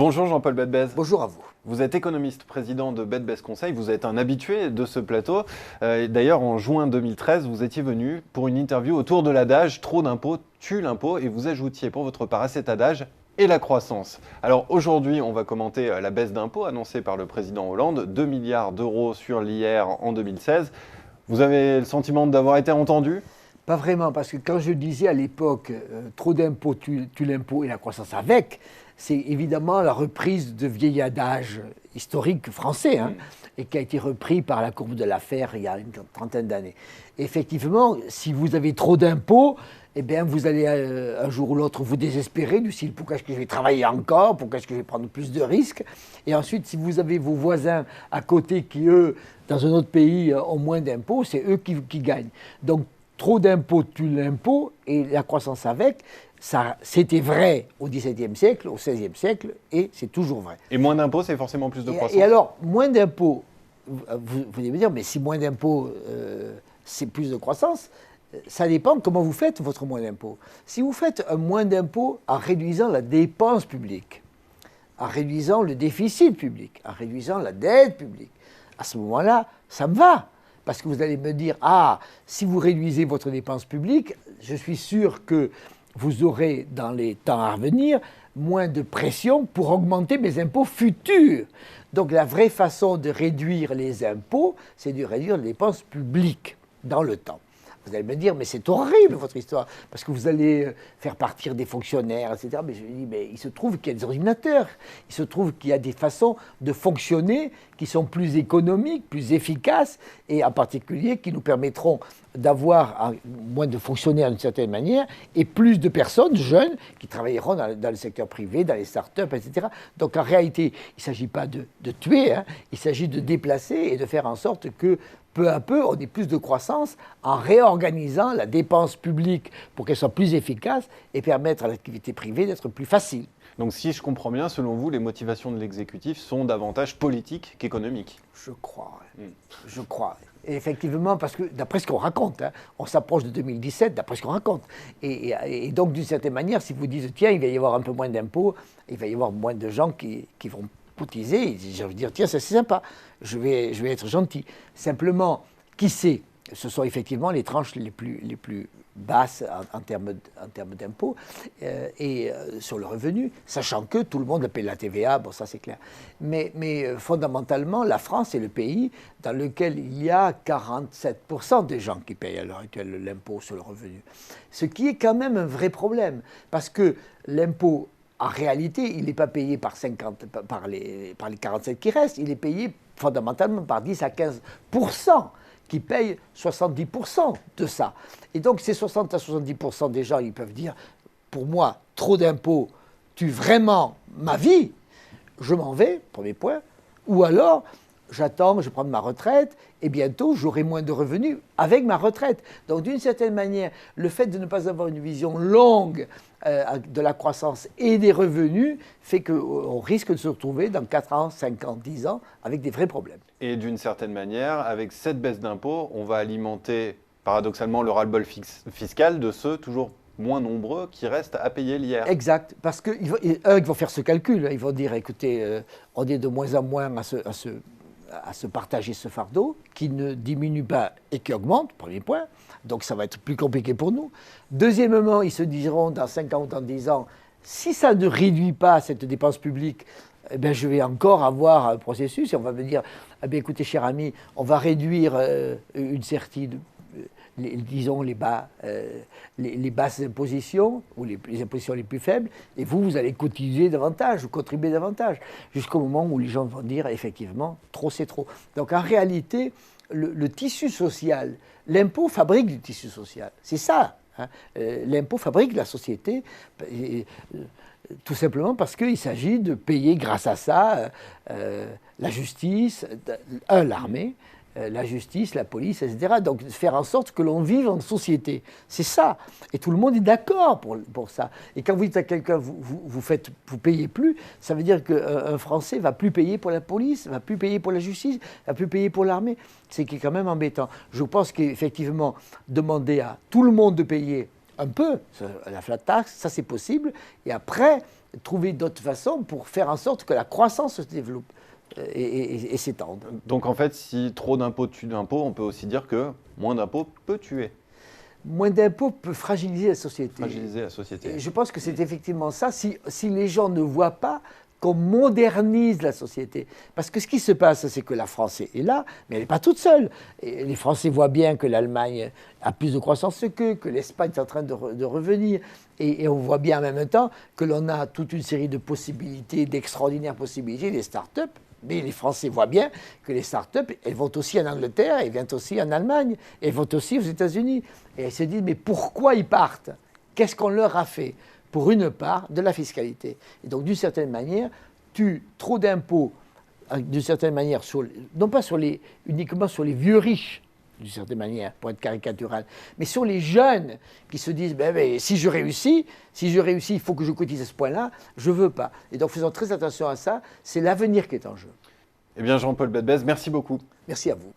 Bonjour Jean-Paul Bedbez. Bonjour à vous. Vous êtes économiste, président de Bedbez Conseil, vous êtes un habitué de ce plateau. D'ailleurs, en juin 2013, vous étiez venu pour une interview autour de l'adage « Trop d'impôts tue l'impôt » et vous ajoutiez pour votre part à cet adage « et la croissance ». Alors aujourd'hui, on va commenter la baisse d'impôts annoncée par le président Hollande, 2 milliards d'euros sur l'IR en 2016. Vous avez le sentiment d'avoir été entendu ? Pas vraiment, parce que quand je disais à l'époque « Trop d'impôts tue l'impôt et la croissance avec », c'est évidemment la reprise de vieil adage historique français, et qui a été repris par la courbe de l'affaire il y a une trentaine d'années. Effectivement, si vous avez trop d'impôts, eh bien, vous allez un jour ou l'autre vous désespérer du style « pourquoi est-ce que je vais travailler encore, pourquoi est-ce que je vais prendre plus de risques ?» Et ensuite, si vous avez vos voisins à côté qui, eux, dans un autre pays, ont moins d'impôts, c'est eux qui gagnent. Donc, trop d'impôts tue l'impôt et la croissance avec. Ça, c'était vrai au XVIIe siècle, au XVIe siècle, et c'est toujours vrai. Et moins d'impôts, c'est forcément plus de croissance. Et alors, moins d'impôts, vous allez me dire, mais si moins d'impôts, c'est plus de croissance, ça dépend comment vous faites votre moins d'impôts. Si vous faites un moins d'impôts en réduisant la dépense publique, en réduisant le déficit public, en réduisant la dette publique, à ce moment-là, ça me va. Parce que vous allez me dire, si vous réduisez votre dépense publique, je suis sûr que vous aurez, dans les temps à venir, moins de pression pour augmenter mes impôts futurs. Donc la vraie façon de réduire les impôts, c'est de réduire les dépenses publiques dans le temps. Vous allez me dire, mais c'est horrible votre histoire, parce que vous allez faire partir des fonctionnaires, etc. Mais je dis, mais il se trouve qu'il y a des ordinateurs, il se trouve qu'il y a des façons de fonctionner qui sont plus économiques, plus efficaces, et en particulier qui nous permettront d'avoir moins de fonctionnaires d'une certaine manière, et plus de personnes jeunes qui travailleront dans le secteur privé, dans les start-up, etc. Donc en réalité, il ne s'agit pas de tuer, il s'agit de déplacer et de faire en sorte que peu à peu, on ait plus de croissance en réorganisant la dépense publique pour qu'elle soit plus efficace et permettre à l'activité privée d'être plus facile. Donc si je comprends bien, selon vous, les motivations de l'exécutif sont davantage politiques qu'économiques. Je crois. Je crois. Et effectivement, parce que d'après ce qu'on raconte, on s'approche de 2017, d'après ce qu'on raconte. Et donc, d'une certaine manière, si vous dites, tiens, il va y avoir un peu moins d'impôts, il va y avoir moins de gens qui vont cotiser, je vais dire, tiens, ça c'est sympa, je vais être gentil. Simplement, qui sait, ce sont effectivement les tranches les plus basses en termes d'impôts et sur le revenu, sachant que tout le monde paie la TVA, bon ça c'est clair. Mais fondamentalement, la France est le pays dans lequel il y a 47% des gens qui payent à l'heure actuelle l'impôt sur le revenu. Ce qui est quand même un vrai problème, parce que l'impôt, en réalité, il n'est pas payé par les 47 qui restent, il est payé fondamentalement par 10 à 15% qui payent 70% de ça. Et donc ces 60 à 70% des gens, ils peuvent dire, pour moi, trop d'impôts tue vraiment ma vie, je m'en vais, premier point, ou alors j'attends, je prends ma retraite et bientôt j'aurai moins de revenus avec ma retraite. Donc d'une certaine manière, le fait de ne pas avoir une vision longue de la croissance et des revenus fait qu'on risque de se retrouver dans 4 ans, 5 ans, 10 ans avec des vrais problèmes. Et d'une certaine manière, avec cette baisse d'impôts, on va alimenter paradoxalement le ras-le-bol fiscal de ceux toujours moins nombreux qui restent à payer l'IR. Exact, parce qu'ils vont faire ce calcul, ils vont dire, écoutez, on est de moins en moins à se partager ce fardeau, qui ne diminue pas et qui augmente, premier point. Donc ça va être plus compliqué pour nous. Deuxièmement, ils se diront dans 5 ans ou dans 10 ans, si ça ne réduit pas cette dépense publique, eh bien, je vais encore avoir un processus et on va me dire, eh bien, écoutez, cher ami, on va réduire une certaine, disons, les basses impositions ou les impositions les plus faibles, et vous allez cotiser davantage ou contribuer davantage, jusqu'au moment où les gens vont dire, effectivement, trop c'est trop. Donc en réalité, le tissu social, l'impôt fabrique du tissu social, c'est ça. L'impôt fabrique la société, tout simplement parce qu'il s'agit de payer grâce à ça la justice, l'armée, la justice, la police, etc. Donc faire en sorte que l'on vive en société. C'est ça. Et tout le monde est d'accord pour ça. Et quand vous dites à quelqu'un, vous payez plus, ça veut dire qu'un Français va plus payer pour la police, va plus payer pour la justice, va plus payer pour l'armée. C'est qui est quand même embêtant. Je pense qu'effectivement, demander à tout le monde de payer un peu la flat tax, ça c'est possible. Et après, trouver d'autres façons pour faire en sorte que la croissance se développe et s'étende. Donc en fait, si trop d'impôts tue d'impôts, on peut aussi dire que moins d'impôts peut tuer, Moins d'impôts peut fragiliser la société. fragiliser la société. Et je pense que c'est effectivement ça, si les gens ne voient pas qu'on modernise la société. Parce que ce qui se passe, c'est que la France est là, mais elle n'est pas toute seule. Et les Français voient bien que l'Allemagne a plus de croissance que l'Espagne est en train de revenir. Et on voit bien en même temps que l'on a toute une série de possibilités, d'extraordinaires possibilités, des start-up. Mais les Français voient bien que les start-up, elles vont aussi en Angleterre, elles viennent aussi en Allemagne, elles vont aussi aux États-Unis. Et elles se disent, mais pourquoi ils partent? Qu'est-ce qu'on leur a fait? Pour une part, de la fiscalité. Et donc, d'une certaine manière, trop d'impôts, d'une certaine manière, non pas uniquement sur les vieux riches, d'une certaine manière, pour être caricatural, mais sur les jeunes qui se disent, si je réussis, il faut que je cotise à ce point-là, je ne veux pas. Et donc, faisons très attention à ça, c'est l'avenir qui est en jeu. Eh bien, Jean-Paul Bedbez, merci beaucoup. Merci à vous.